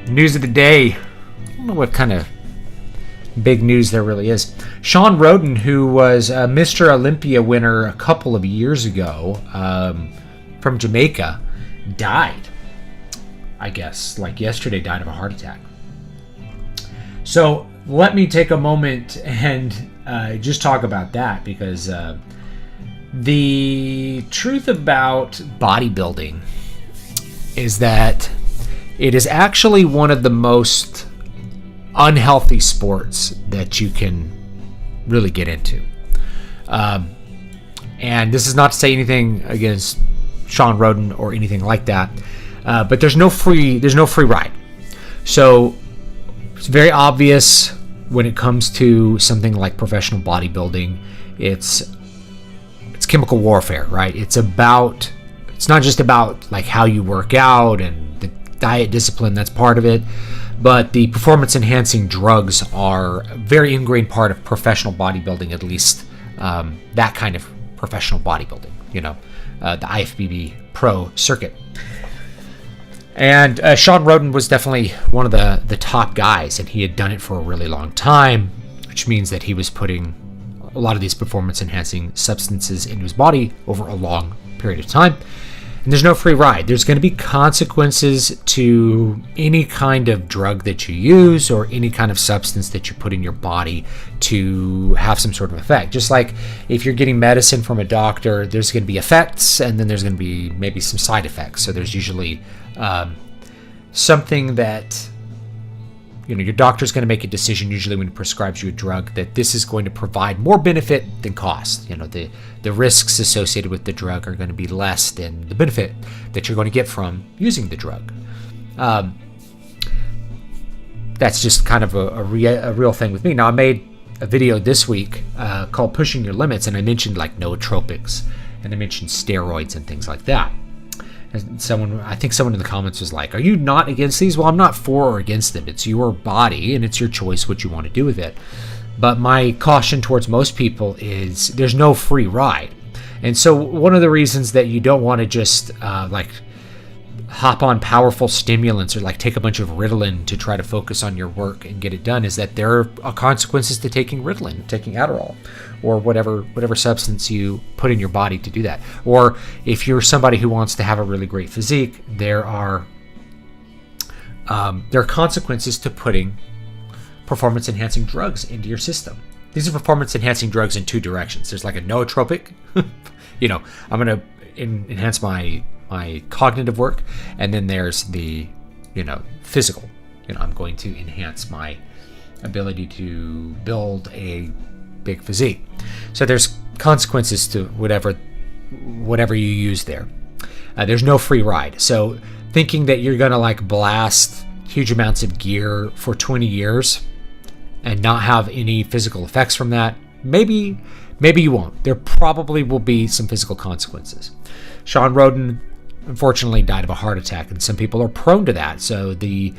News of the day. I don't know what kind of big news there really is. Shawn Rhoden, who was a Mr. Olympia winner a couple of years ago from Jamaica, died. I guess, like yesterday, died of a heart attack. So let me take a moment and just talk about that, because the truth about bodybuilding is that it is actually one of the most unhealthy sports that you can really get into. And this is not to say anything against Shawn Rhoden or anything like that, but there's no free ride. So it's very obvious when it comes to something like professional bodybuilding. It's chemical warfare, right? It's not just about like how you work out and the diet discipline, that's part of it, but the performance enhancing drugs are a very ingrained part of professional bodybuilding, at least that kind of professional bodybuilding, the IFBB pro circuit. And Shawn Rhoden was definitely one of the top guys, and he had done it for a really long time, which means that he was putting a lot of these performance enhancing substances into his body over a long period of time. And there's no free ride. There's going to be consequences to any kind of drug that you use or any kind of substance that you put in your body to have some sort of effect. Just like if you're getting medicine from a doctor, there's going to be effects, and then there's going to be maybe some side effects. So there's usually something that your doctor's going to make a decision usually when he prescribes you a drug that this is going to provide more benefit than cost. The risks associated with the drug are going to be less than the benefit that you're going to get from using the drug. That's just kind of a real thing with me. Now, I made a video this week called Pushing Your Limits, and I mentioned like nootropics, and I mentioned steroids and things like that. And I think someone in the comments was like, are you not against these? Well, I'm not for or against them. It's your body and it's your choice what you want to do with it. But my caution towards most people is there's no free ride. And so one of the reasons that you don't want to just hop on powerful stimulants or like take a bunch of Ritalin to try to focus on your work and get it done is that there are consequences to taking Ritalin, taking Adderall, or whatever substance you put in your body to do that. Or if you're somebody who wants to have a really great physique, there are consequences to putting performance enhancing drugs into your system. These are performance enhancing drugs in two directions. There's like a nootropic, I'm going to enhance my cognitive work, and then there's the physical. I'm going to enhance my ability to build a big physique. So there's consequences to whatever you use there. There's no free ride. So thinking that you're going to like blast huge amounts of gear for 20 years and not have any physical effects from that, maybe you won't. There probably will be some physical consequences. Shawn Rhoden unfortunately died of a heart attack, and some people are prone to that. So the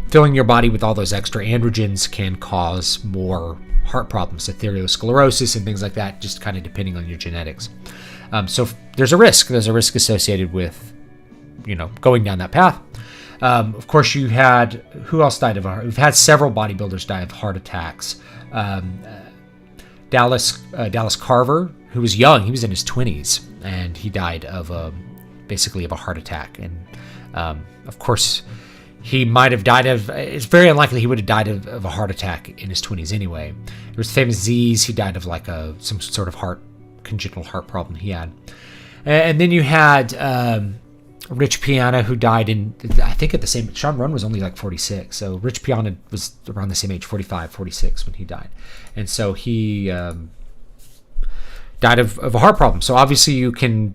filling your body with all those extra androgens can cause more heart problems, atherosclerosis and things like that, just kind of depending on your genetics. So there's a risk associated with going down that path. Of course, you had, who else died of a heart? We've had several bodybuilders die of heart attacks. Dallas Carver, who was young, he was in his 20s, and he died of basically of a heart attack. And of course, he might have died of, it's very unlikely he would have died of a heart attack in his 20s anyway. There was famous Z's, he died of like some sort of congenital heart problem he had. And then you had Rich Piana, who died I think at the same, Shawn Rhoden was only like 46. So Rich Piana was around the same age, 45, 46 when he died. And so he died of a heart problem. So obviously you can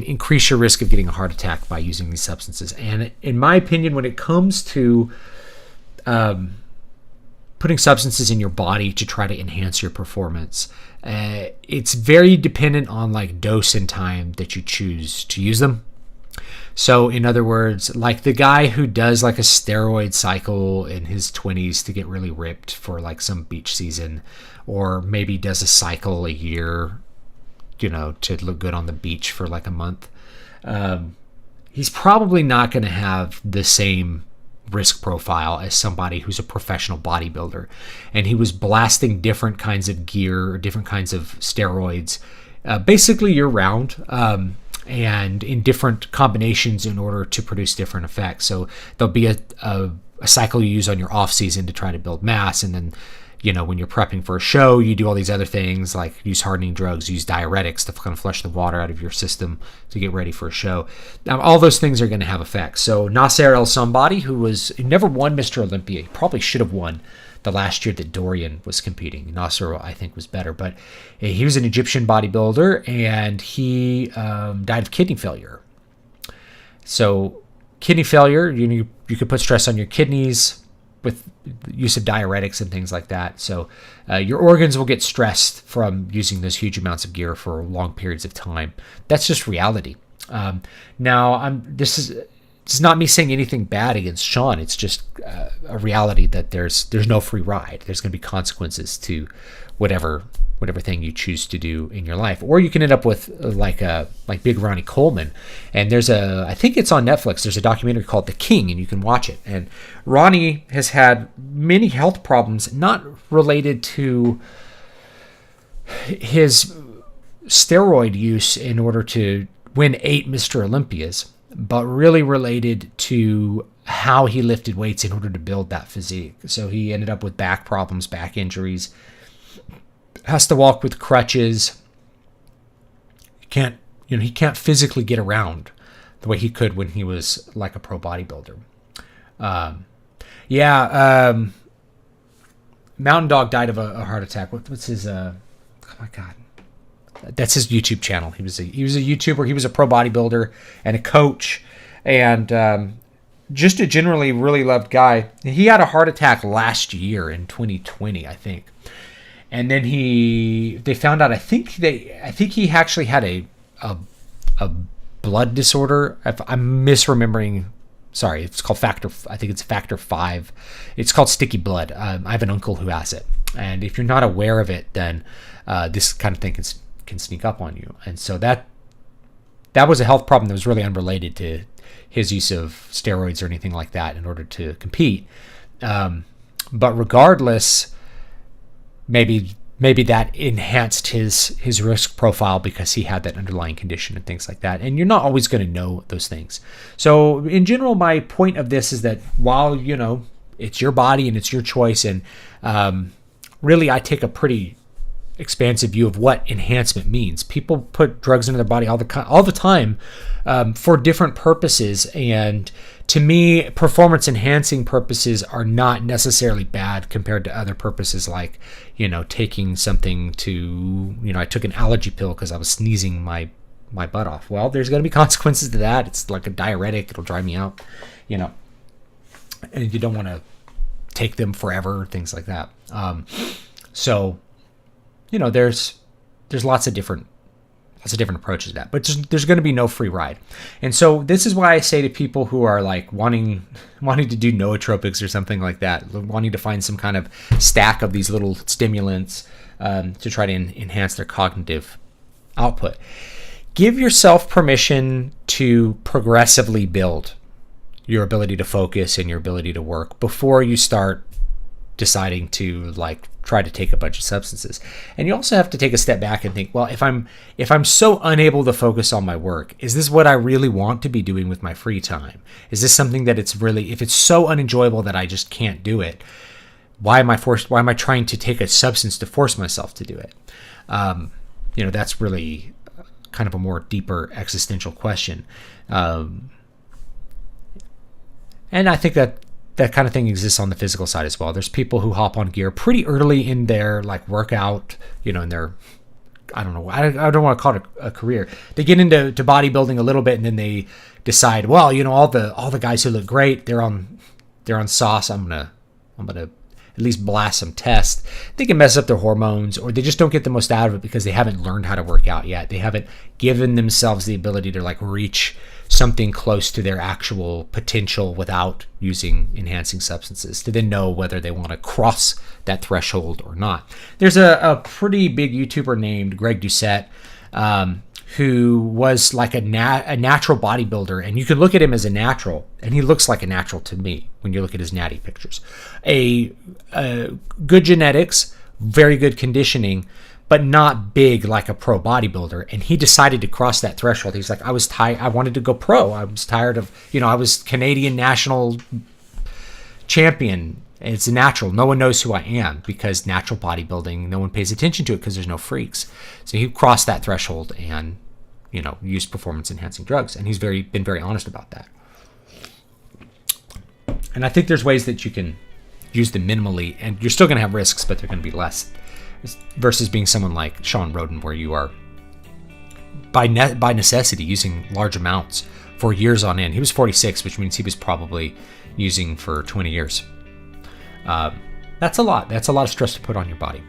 increase your risk of getting a heart attack by using these substances. And in my opinion, when it comes to putting substances in your body to try to enhance your performance, it's very dependent on like dose and time that you choose to use them. So in other words, like the guy who does like a steroid cycle in his 20s to get really ripped for like some beach season, or maybe does a cycle a year, to look good on the beach for like a month, he's probably not going to have the same risk profile as somebody who's a professional bodybuilder, and he was blasting different kinds of gear, different kinds of steroids, basically year round, and in different combinations in order to produce different effects. So there'll be a cycle you use on your off season to try to build mass, and then when you're prepping for a show, you do all these other things like use hardening drugs, use diuretics to kind of flush the water out of your system to get ready for a show. Now, all those things are going to have effects. So Nasser El Somebody, who never won Mr. Olympia, he probably should have won the last year that Dorian was competing. Nasser, I think, was better, but he was an Egyptian bodybuilder, and he died of kidney failure. So kidney failure, you could put stress on your kidneys with the use of diuretics and things like that. So your organs will get stressed from using those huge amounts of gear for long periods of time. That's just reality. Now, this is not me saying anything bad against Shawn. It's just a reality that there's no free ride. There's going to be consequences to whatever thing you choose to do in your life. Or you can end up with like Big Ronnie Coleman. And I think it's on Netflix. There's a documentary called The King, and you can watch it. And Ronnie has had many health problems, not related to his steroid use in order to win 8 Mr. Olympias, but really related to how he lifted weights in order to build that physique. So he ended up with back problems, back injuries, has to walk with crutches. He can't physically get around the way he could when he was like a pro bodybuilder. Mountain Dog died of a heart attack. What's his? Oh my God, that's his YouTube channel. He was a YouTuber. He was a pro bodybuilder and a coach, and just a generally really loved guy. He had a heart attack last year in 2020, I think. And then they found out, I think he actually had a blood disorder. If I'm misremembering, sorry, it's called factor 5. It's called sticky blood. I have an uncle who has it. And if you're not aware of it, then this kind of thing can sneak up on you. And so that was a health problem that was really unrelated to his use of steroids or anything like that in order to compete. But regardless, maybe that enhanced his risk profile because he had that underlying condition and things like that. And you're not always going to know those things. So in general, my point of this is that while, it's your body and it's your choice, and really I take a pretty expansive view of what enhancement means. People put drugs into their body all the time for different purposes, and to me, performance enhancing purposes are not necessarily bad compared to other purposes like, taking something to, I took an allergy pill because I was sneezing my butt off. Well, there's going to be consequences to that. It's like a diuretic. It'll dry me out, and you don't want to take them forever, things like that. So, there's lots of different approaches to that, but there's going to be no free ride. And so this is why I say to people who are like wanting to do nootropics or something like that, wanting to find some kind of stack of these little stimulants to try to enhance their cognitive output. Give yourself permission to progressively build your ability to focus and your ability to work before you start deciding to try to take a bunch of substances. And you also have to take a step back and think, well, if I'm so unable to focus on my work, is this what I really want to be doing with my free time? Is this something that if it's so unenjoyable that I just can't do it, why am I trying to take a substance to force myself to do it? That's really kind of a more deeper existential question. And I think that kind of thing exists on the physical side as well. There's people who hop on gear pretty early in their workout, in their, I don't know, I don't want to call it a career. They get into bodybuilding a little bit, and then they decide, well, all the guys who look great, they're on sauce. I'm gonna at least blast some tests. They can mess up their hormones, or they just don't get the most out of it because they haven't learned how to work out yet. They haven't given themselves the ability to reach something close to their actual potential without using enhancing substances to then know whether they want to cross that threshold or not. There's a pretty big YouTuber named Greg Doucette who was like a natural bodybuilder, and you can look at him as a natural, and he looks like a natural to me when you look at his natty pictures. A good genetics, very good conditioning, but not big like a pro bodybuilder. And he decided to cross that threshold. He's like, I was tired. I wanted to go pro. I was tired of, I was Canadian national champion. It's a natural. No one knows who I am because natural bodybuilding, no one pays attention to it because there's no freaks. So he crossed that threshold and, used performance enhancing drugs. And he's been very honest about that. And I think there's ways that you can use them minimally, and you're still going to have risks, but they're going to be less, versus being someone like Shawn Rhoden, where you are by necessity using large amounts for years on end. He was 46, which means he was probably using for 20 years. That's a lot. That's a lot of stress to put on your body.